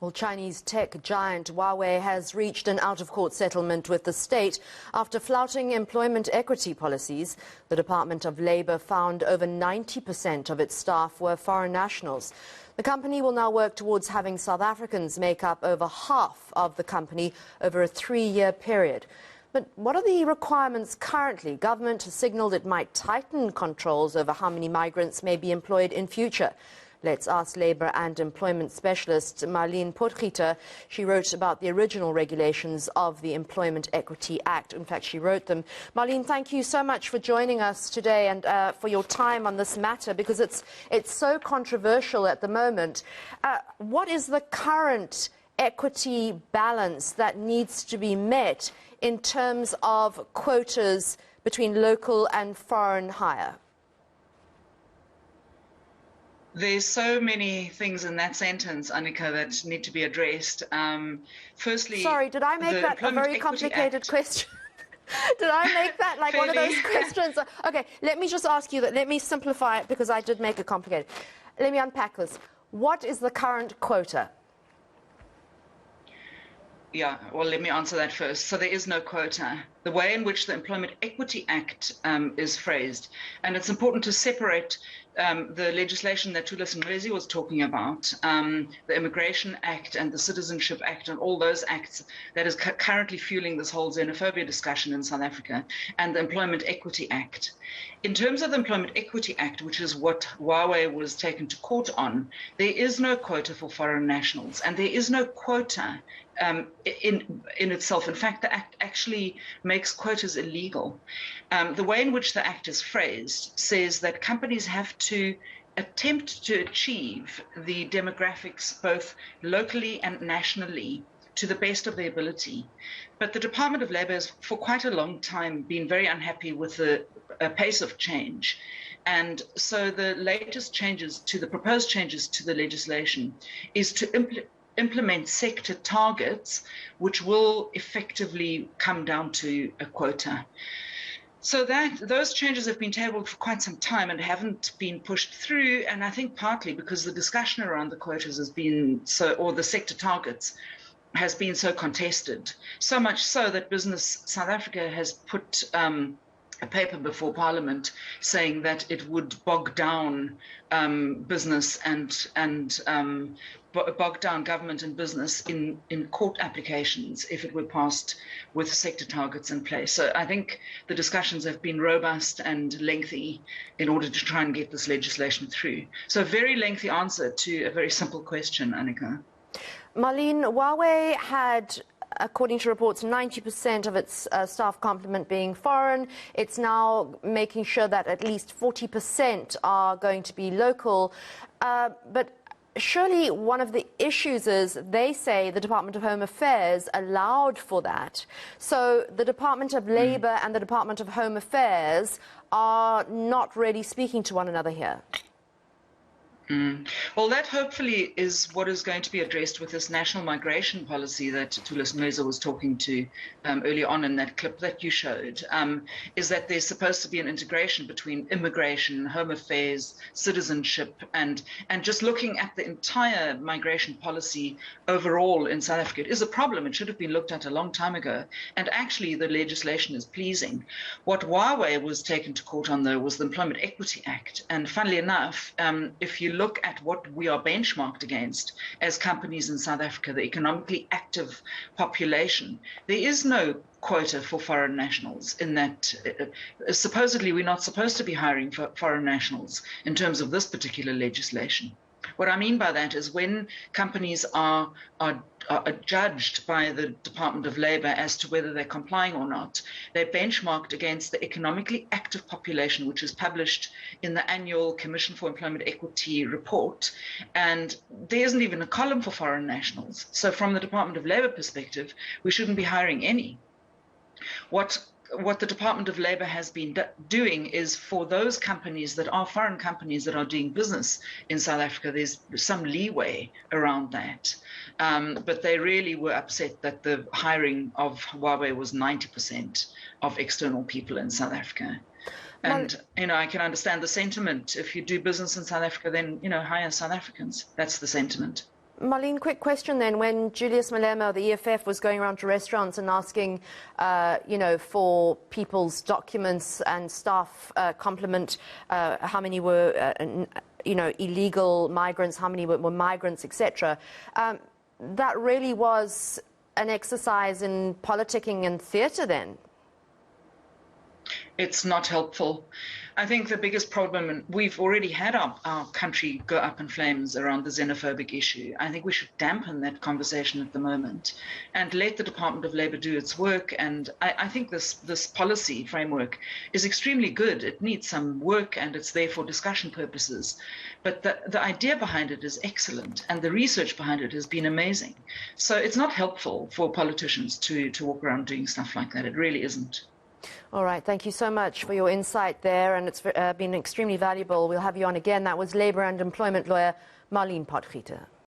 Well, Chinese tech giant Huawei has reached an out-of-court settlement with the state after flouting employment equity policies. The Department of Labour found over 90% of its staff were foreign nationals. The company will now work towards having South Africans make up over half of the company over a 3-year period. But what are the requirements currently? Government has signalled it might tighten controls over how many migrants may be employed in future. Let's ask Labour and Employment Specialist Marleen Potgieter. She wrote about the original regulations of the Employment Equity Act. In fact, she wrote them. Marleen, thank you so much for joining us today and for your time on this matter, because it's so controversial at the moment. What is the current equity balance that needs to be met in terms of quotas between local and foreign hire? There's so many things in that sentence, Anika, that need to be addressed. Firstly, sorry, did I make that a very complicated question? Did I make that like one of those questions? Okay, let me just ask you that. Let me simplify it, because I did make it complicated. Let me unpack this. What is the current quota? Yeah, well, let me answer that first. So there is no quota. The way in which the Employment Equity Act is phrased, and it's important to separate the legislation that Larsen was talking about, the Immigration Act and the Citizenship Act and all those acts that is currently fueling this whole xenophobia discussion in South Africa, and the Employment Equity Act. In terms of the Employment Equity Act, which is what Huawei was taken to court on, there is no quota for foreign nationals, and there is no quota in itself. In fact, the Act actually makes quotas illegal. The way in which the Act is phrased says that companies have to attempt to achieve the demographics both locally and nationally to the best of their ability. But the Department of Labour has for quite a long time been very unhappy with the pace of change. And so the latest changes to the proposed changes to the legislation is to implement sector targets, which will effectively come down to a quota. So those changes have been tabled for quite some time and haven't been pushed through. And I think partly because the discussion around the quotas has been or the sector targets has been so contested, so much so that Business South Africa has put a paper before Parliament saying that it would bog down business and bog down government and business in court applications if it were passed with sector targets in place. So I think the discussions have been robust and lengthy in order to try and get this legislation through. So a very lengthy answer to a very simple question, Anika. Marleen, Huawei had, according to reports, 90% of its staff complement being foreign. It's now making sure that at least 40% are going to be local. But surely one of the issues is, they say the Department of Home Affairs allowed for that. So the Department of Labour and the Department of Home Affairs are not really speaking to one another here. Well, that hopefully is what is going to be addressed with this national migration policy that Larsen was talking to earlier on in that clip that you showed, is that there's supposed to be an integration between immigration, home affairs, citizenship, and just looking at the entire migration policy overall in South Africa. It is a problem. It should have been looked at a long time ago. And actually, the legislation is pleasing. What Huawei was taken to court on, though, was the Employment Equity Act. And funnily enough, if you look at what we are benchmarked against as companies in South Africa, the economically active population, there is no quota for foreign nationals in that supposedly we're not supposed to be hiring for foreign nationals in terms of this particular legislation. What I mean by that is when companies are judged by the Department of Labour as to whether they're complying or not, they're benchmarked against the economically active population, which is published in the annual Commission for Employment Equity report. And there isn't even a column for foreign nationals. So from the Department of Labour perspective, we shouldn't be hiring any. What the Department of Labour has been doing is, for those companies that are foreign companies that are doing business in South Africa, there's some leeway around that. But they really were upset that the hiring of Huawei was 90% of external people in South Africa. And, I can understand the sentiment. If you do business in South Africa, then, hire South Africans. That's the sentiment. Marleen, quick question then. When Julius Malema, the EFF, was going around to restaurants and asking, for people's documents and staff complement, how many were, illegal migrants, how many were migrants, etc., that really was an exercise in politicking and theatre then? It's not helpful. I think the biggest problem, and we've already had our country go up in flames around the xenophobic issue. I think we should dampen that conversation at the moment and let the Department of Labour do its work. And I think this policy framework is extremely good. It needs some work and it's there for discussion purposes. But the idea behind it is excellent and the research behind it has been amazing. So it's not helpful for politicians to walk around doing stuff like that. It really isn't. All right. Thank you so much for your insight there, and it's been extremely valuable. We'll have you on again. That was Labour and Employment lawyer Marleen Potgieter.